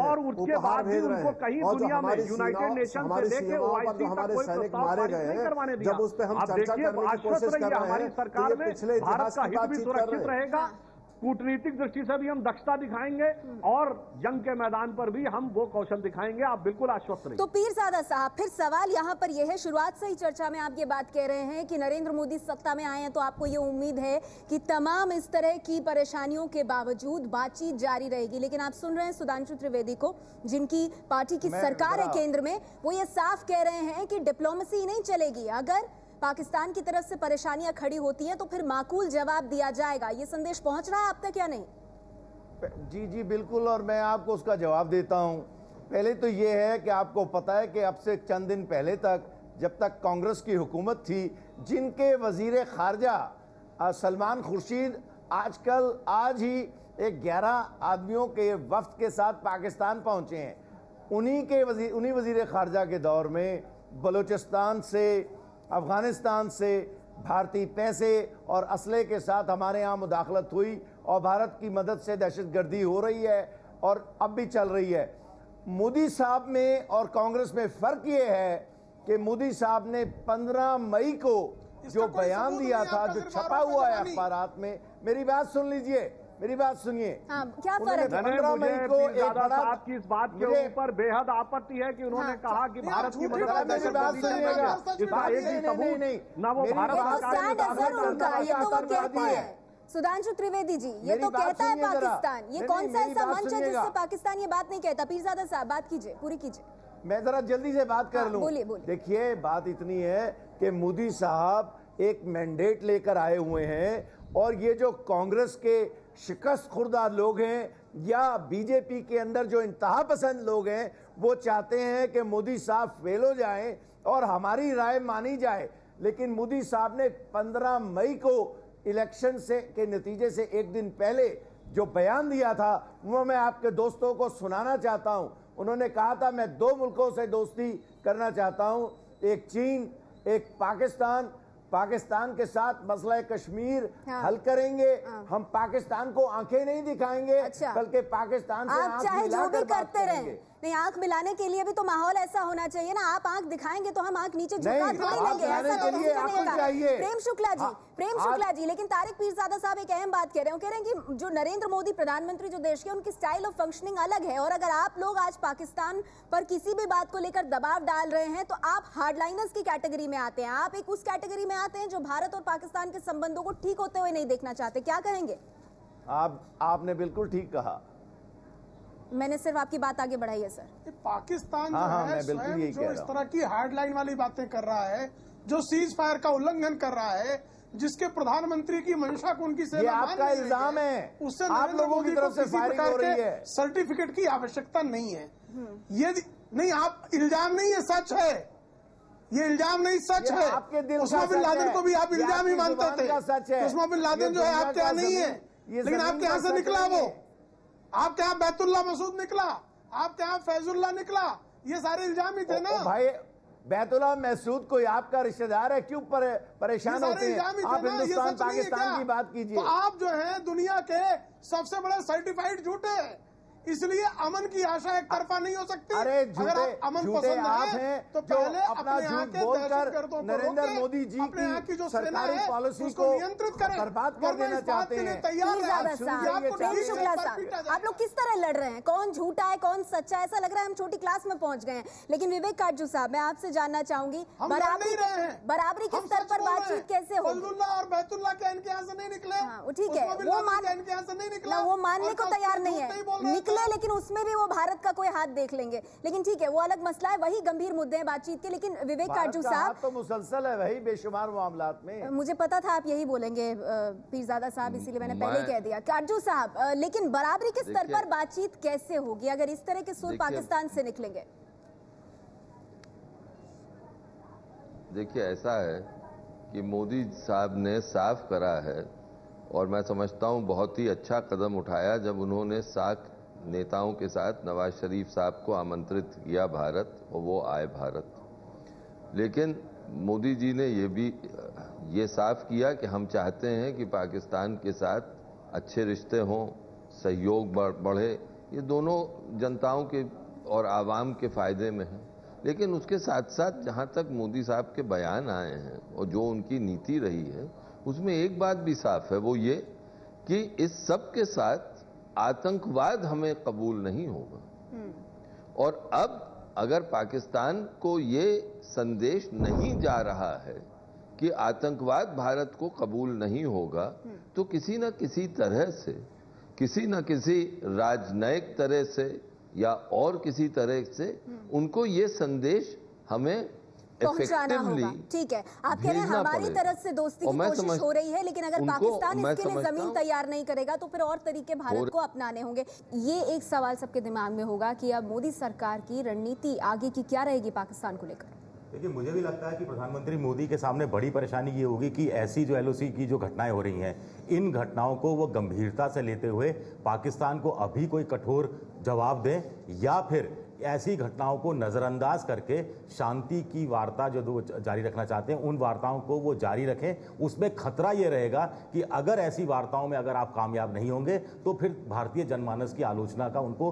और उसके बाद भी उनको कहीं दुनिया में यूनाइटेड नेशन से लेके ओआईसी तक कोई प्रस्ताव पारित नहीं करवाने दिया। अब देखिए, आश्वस्त रहिए, हमारी सरकार में भारत का हित भी सुरक्षित रहेगा। कूटनीतिक दृष्टि से भी हम दक्षता दिखाएंगे और जंग के मैदान पर भी हम वो कौशल दिखाएंगे। आप बिल्कुल आश्वस्त रहिए। तो पीरजादा साहब, फिर सवाल यहाँ पर यह है, शुरुआत से ही चर्चा में आप ये बात कह रहे हैं कि नरेंद्र मोदी सत्ता में आए हैं, तो आपको ये उम्मीद है कि तमाम इस तरह की परेशानियों के बावजूद बातचीत जारी रहेगी। लेकिन आप सुन रहे हैं सुधांशु त्रिवेदी को, जिनकी पार्टी की सरकार है केंद्र में, वो ये साफ कह रहे हैं कि डिप्लोमेसी नहीं चलेगी। अगर पाकिस्तान की तरफ से परेशानियां खड़ी होती हैं तो फिर माकूल जवाब दिया जाएगा। ये संदेश पहुंच रहा है आप तक या नहीं? जी जी बिल्कुल, और मैं आपको उसका जवाब देता हूं। पहले तो ये है कि आपको पता है कि अब से चंद दिन पहले तक, जब तक कांग्रेस की हुकूमत थी, जिनके वजीर खारजा सलमान खुर्शीद आज ही एक 11 आदमियों के वफ्द के साथ पाकिस्तान पहुंचे हैं। उन्हीं वजीर खारजा के दौर में बलूचिस्तान से, अफगानिस्तान से भारतीय पैसे और असले के साथ हमारे यहाँ मुदाखलत हुई और भारत की मदद से दहशतगर्दी हो रही है और अब भी चल रही है। मोदी साहब में और कांग्रेस में फ़र्क ये है कि मोदी साहब ने 15 मई को जो बयान दिया था, जो छपा हुआ है अखबारात में, मेरी बात सुन लीजिए, मेरी बात सुनिए। क्या फर्क है? 15 मई को एक बड़ा आपकी इस बात के ऊपर बेहद आपत्ति है कि उन्होंने कहा कि भारत की मदद से दहशतगर्दी चलेगा। इसका एक ही सबूत न वो भारत सरकार। सुधांशु त्रिवेदी जी, ये तो कहता है पाकिस्तान, ये कौन सा ऐसा मंच है जिससे पाकिस्तान ये बात नहीं कहता? पीरजादा साहब बात कीजिए, पूरी कीजिए। मैं जरा जल्दी से बात कर लूं। बोलिए बोलिए। देखिए, बात इतनी है कि मोदी साहब एक मैंडेट लेकर आए हुए हैं, और ये जो कांग्रेस के शिकस्त खुर्दा लोग हैं या बीजेपी के अंदर जो इंतहा पसंद लोग हैं, वो चाहते हैं कि मोदी साहब फेल हो जाएं और हमारी राय मानी जाए। लेकिन मोदी साहब ने 15 मई को इलेक्शन के नतीजे से एक दिन पहले जो बयान दिया था, वो मैं आपके दोस्तों को सुनाना चाहता हूं। उन्होंने कहा था, मैं 2 मुल्कों से दोस्ती करना चाहता हूं, एक चीन, एक पाकिस्तान के साथ मसला कश्मीर हल करेंगे। हम पाकिस्तान को आंखें नहीं दिखाएंगे, बल्कि पाकिस्तान से आप चाहे जो भी करते रहें, नहीं, आंख मिलाने के लिए भी तो माहौल ऐसा होना चाहिए ना। आप आंख दिखाएंगे तो हम आंख नीचे झुका थोड़ी लेंगे, ऐसा तो नहीं कहा। प्रेम शुक्ला जी, लेकिन तारिक पीरजादा साहब एक अहम बात कह रहे हैं। कह रहे हैं कि जो नरेंद्र मोदी प्रधानमंत्री जो देश के, उनकी स्टाइल ऑफ फंक्शनिंग अलग है, और अगर आप लोग आज पाकिस्तान पर किसी भी बात को लेकर दबाव डाल रहे हैं तो आप हार्डलाइनर्स की कैटेगरी में आते हैं। आप एक उस कैटेगरी में आते हैं जो भारत और पाकिस्तान के संबंधों को ठीक होते हुए नहीं देखना चाहते। क्या कहेंगे? आपने बिल्कुल ठीक कहा। मैंने सिर्फ आपकी बात आगे बढ़ाई है सर। पाकिस्तान जो है स्वयं जो इस तरह की हार्डलाइन वाली बातें कर रहा है, जो सीज फायर का उल्लंघन कर रहा है, जिसके प्रधानमंत्री की मंशा को उनकी सेना आपका इल्जाम है, उससे आप लोगों की तरफ से फायरिंग हो रही है। सर्टिफिकेट की आवश्यकता नहीं है। ये नहीं, आप इल्जाम नहीं है, सच है। ये इल्जाम नहीं, सच है। आपके दिल उस्मा बिन लादेन को भी आप इल्जाम ही मानते थे। उस्मा बिन लादेन जो है आपके यहाँ नहीं है, लेकिन आपके यहाँ से निकला वो। आपके यहाँ बैतुल्ला मसूद निकला, आपके यहाँ फैजुल्ला निकला, ये सारे इल्जाम ही थे ना। भाई बैतुल्ला मसूद कोई आपका रिश्तेदार है, क्यों परेशान होते हैं? आप हिंदुस्तान पाकिस्तान की बात कीजिए। तो आप जो है दुनिया के सबसे बड़े सर्टिफाइड झूठे हैं, इसलिए अमन की आशा एक तरफा नहीं हो सकती। अरे झूठे अमन पसंद आप हैं तो जो पहले अपना झूठ बोलकर नरेंद्र मोदी जी की सरकारी पॉलिसी को नियंत्रित करें, बर्बाद कर देना चाहते हैं। आप लोग किस तरह लड़ रहे हैं? कौन झूठा है, कौन सच्चा है? ऐसा लग रहा है हम छोटी क्लास में पहुंच गए हैं। लेकिन विवेक काटजू साहब, मैं आपसे जानना चाहूंगी, बराबरी के स्तर पर बातचीत कैसे हो? और बैतुल्ला के इनके यहाँ से नहीं निकले, ठीक है, वो मानने को तैयार नहीं है, लेकिन उसमें भी वो भारत का कोई हाथ देख लेंगे। लेकिन ठीक है, वो अलग मसला है, वही गंभीर मुद्दे हैं बातचीत के। लेकिन विवेक काटजू साहब, तो मुसलसल है वही बेशुमार मामलात में। मुझे पता था आप यही बोलेंगे पीरजादा साहब, इसीलिए मैंने पहले ही कह दिया। काटजू साहब, लेकिन बराबरी के स्तर पर बातचीत कैसे होगी अगर इस तरह के सुर पाकिस्तान से निकलेंगे? देखिए, ऐसा है कि मोदी साहब ने साफ करा है, और मैं समझता हूं बहुत ही अच्छा कदम उठाया जब उन्होंने साख नेताओं के साथ नवाज शरीफ साहब को आमंत्रित किया भारत, और वो आए भारत। लेकिन मोदी जी ने ये साफ किया कि हम चाहते हैं कि पाकिस्तान के साथ अच्छे रिश्ते हों, सहयोग बढ़े। ये दोनों जनताओं के और आवाम के फायदे में है। लेकिन उसके साथ साथ जहां तक मोदी साहब के बयान आए हैं और जो उनकी नीति रही है, उसमें एक बात भी साफ है, वो ये कि इस सब के साथ आतंकवाद हमें कबूल नहीं होगा। और अब अगर पाकिस्तान को ये संदेश नहीं जा रहा है कि आतंकवाद भारत को कबूल नहीं होगा, तो किसी न किसी तरह से, किसी न किसी राजनयिक तरह से या और किसी तरह से उनको ये संदेश हमें पहुंचाना होगा। ठीक है, आप कह रहे हैं हमारी तरफ से दोस्ती की कोशिश हो रही है, लेकिन अगर पाकिस्तान इसके लिए जमीन तैयार नहीं करेगा तो फिर और तरीके भारत को अपनाने होंगे। ये एक सवाल सबके दिमाग में होगा कि अब मोदी सरकार की रणनीति आगे की क्या रहेगी पाकिस्तान को लेकर? देखिए, मुझे भी लगता है कि प्रधानमंत्री मोदी के सामने बड़ी परेशानी ये होगी कि ऐसी जो LOC की जो घटनाएं हो रही हैं, इन घटनाओं को वो गंभीरता से लेते हुए पाकिस्तान को अभी कोई कठोर जवाब दें, या फिर ऐसी घटनाओं को नजरअंदाज करके शांति की वार्ता जो जारी रखना चाहते हैं, उन वार्ताओं को वो जारी रखें। उसमें खतरा ये रहेगा कि अगर ऐसी वार्ताओं में अगर आप कामयाब नहीं होंगे तो फिर भारतीय जनमानस की आलोचना का उनको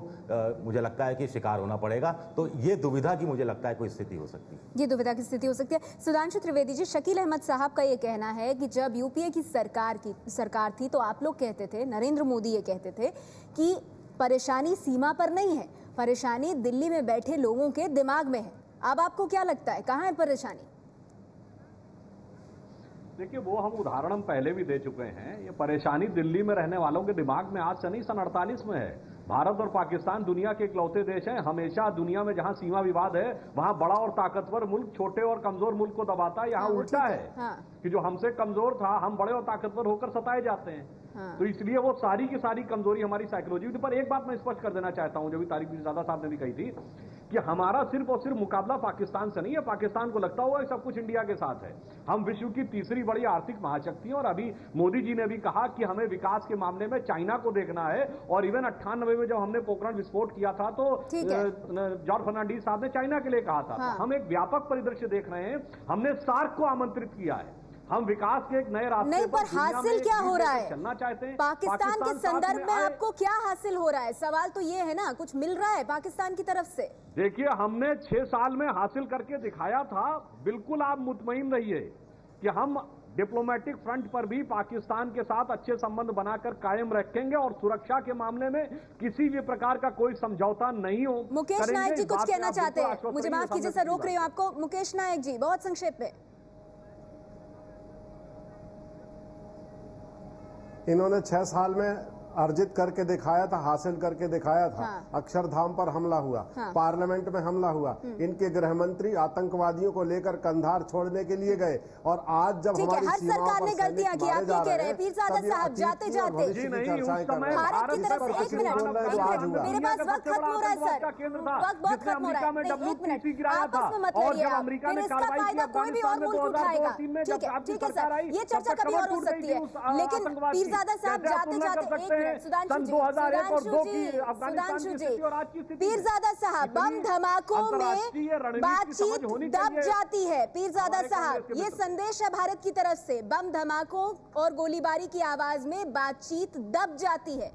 मुझे लगता है कि शिकार होना पड़ेगा। तो ये दुविधा की मुझे लगता है कोई स्थिति हो सकती है, ये दुविधा की स्थिति हो सकती है। सुधांशु त्रिवेदी जी, शकील अहमद साहब का ये कहना है कि जब UPA की सरकार थी तो आप लोग कहते थे, नरेंद्र मोदी ये कहते थे कि परेशानी सीमा पर नहीं है, परेशानी दिल्ली में बैठे लोगों के दिमाग में है। अब आपको क्या लगता है, कहां है परेशानी? देखिए, वो हम उदाहरण हम पहले भी दे चुके हैं। ये परेशानी दिल्ली में रहने वालों के दिमाग में आज से नहीं, सन 48 में है। भारत और पाकिस्तान दुनिया के इकलौते देश हैं। हमेशा दुनिया में जहां सीमा विवाद है, वहां बड़ा और ताकतवर मुल्क छोटे और कमजोर मुल्क को दबाता है। यहाँ उल्टा है कि जो हमसे कमजोर था, हम बड़े और ताकतवर होकर सताए जाते हैं। तो इसलिए वो सारी की सारी कमजोरी हमारी साइकोलॉजी। पर एक बात मैं स्पष्ट कर देना चाहता हूं, जो भी तारिक पीरजादा साहब ने भी कही थी, कि हमारा सिर्फ और सिर्फ मुकाबला पाकिस्तान से नहीं है। पाकिस्तान को लगता हुआ सब कुछ इंडिया के साथ है। हम विश्व की तीसरी बड़ी आर्थिक महाशक्ति हैं, और अभी मोदी जी ने भी कहा कि हमें विकास के मामले में चाइना को देखना है। और इवन 98 में जब हमने पोखरण विस्फोट किया था तो जॉर्ज फर्नांडीज साहब ने चाइना के लिए कहा था। हम एक व्यापक परिदृश्य देख रहे हैं। हमने सार्क को आमंत्रित किया है, हम विकास के एक नए रास्ते नहीं, पर दुनिया हासिल में क्या हो रहा है चलना चाहते हैं। पाकिस्तान के साथ संदर्भ में आए। आपको क्या हासिल हो रहा है? सवाल तो ये है ना, कुछ मिल रहा है पाकिस्तान की तरफ से? देखिए, हमने 6 साल में हासिल करके दिखाया था। बिल्कुल आप मुतमईन रहिए कि हम डिप्लोमेटिक फ्रंट पर भी पाकिस्तान के साथ अच्छे संबंध बनाकर कायम रखेंगे और सुरक्षा के मामले में किसी भी प्रकार का कोई समझौता नहीं हो। मुकेश नायक जी कुछ कहना चाहते हैं, मुझे माफ कीजिए सर, रोक रही हूँ आपको। मुकेश नायक जी, बहुत संक्षेप में। इन्होंने 6 साल में अर्जित करके दिखाया था, हासिल करके दिखाया था। हाँ। अक्षरधाम पर हमला हुआ, हाँ। पार्लियामेंट में हमला हुआ, इनके गृह मंत्री आतंकवादियों को लेकर कंधार छोड़ने के लिए गए, और आज जब हमारी हर सरकार ने गलतियां की, आप ये कह रहे हैं पीरजादा साहब जाते जाते जी नहीं, उस समय भारत की तरफ से एक मिनट मेरे पास वक्त खत्म हो रहा है सर, वक्त बहुत खत्म हो रहा है। एक मिनट आपस में मत लड़िए आप, फिर इसका फायदा कोई भी और मुल्क उठाएगा। ठीक है सर, ये चर्चा कभी और हो सकती है, लेकिन पीरजादा साहब जाते जाते सुधांशु जी, पीरजादा साहब, बम धमाकों में बातचीत दब जाती है। पीरजादा साहब, ये संदेश है भारत की तरफ से, बम धमाकों और गोलीबारी की आवाज में बातचीत दब जाती है।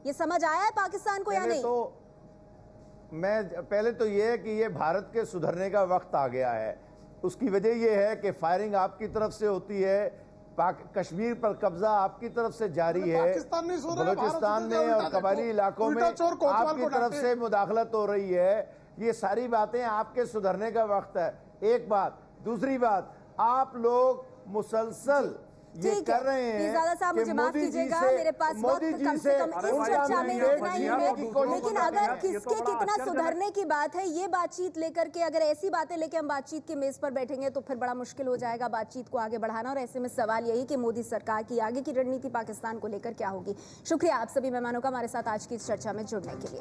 ये समझ आया है पाकिस्तान को या नहीं? पहले तो ये है कि ये भारत के सुधरने का वक्त आ गया है। उसकी वजह ये है कि फायरिंग आपकी तरफ से होती है, कश्मीर पर कब्जा आपकी तरफ से जारी है, बलूचिस्तान में और कबायली इलाकों में आपकी तरफ से मुदाखलत हो रही है। ये सारी बातें आपके सुधरने का वक्त है, एक बात। दूसरी बात, आप लोग मुसलसल ये कर रहे हैं मुझे माफ कीजिएगा, मेरे पास वक्त कम से कम इस चर्चा में इतना ही है, लेकिन अगर किसके कितना सुधरने की बात है, ये बातचीत लेकर के अगर ऐसी बातें लेके हम बातचीत के मेज पर बैठेंगे तो फिर बड़ा मुश्किल हो जाएगा बातचीत को आगे बढ़ाना। और ऐसे में सवाल यही कि मोदी सरकार की आगे की रणनीति पाकिस्तान को लेकर क्या होगी। शुक्रिया आप सभी मेहमानों का हमारे साथ आज की इस चर्चा में जुड़ने के लिए।